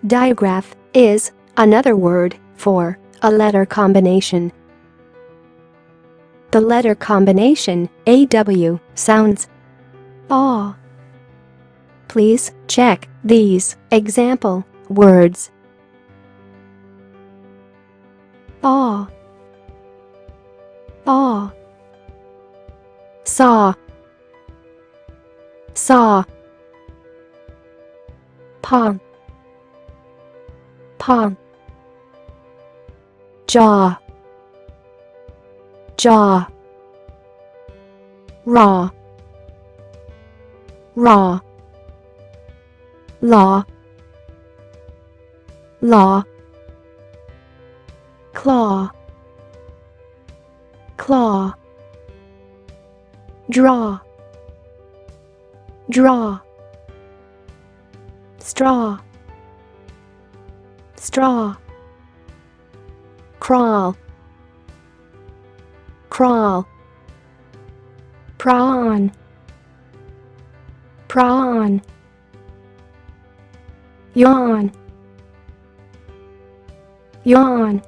Digraph is another word for a letter combination. The letter combination AW sounds AW. Please check these example words. Aw, aw. Saw, saw. Pong, pong. Jaw, jaw. Raw, raw. Law, law. Claw, claw. Draw, draw. Straw, straw. Crawl, crawl. Prawn, prawn. Yawn, yawn.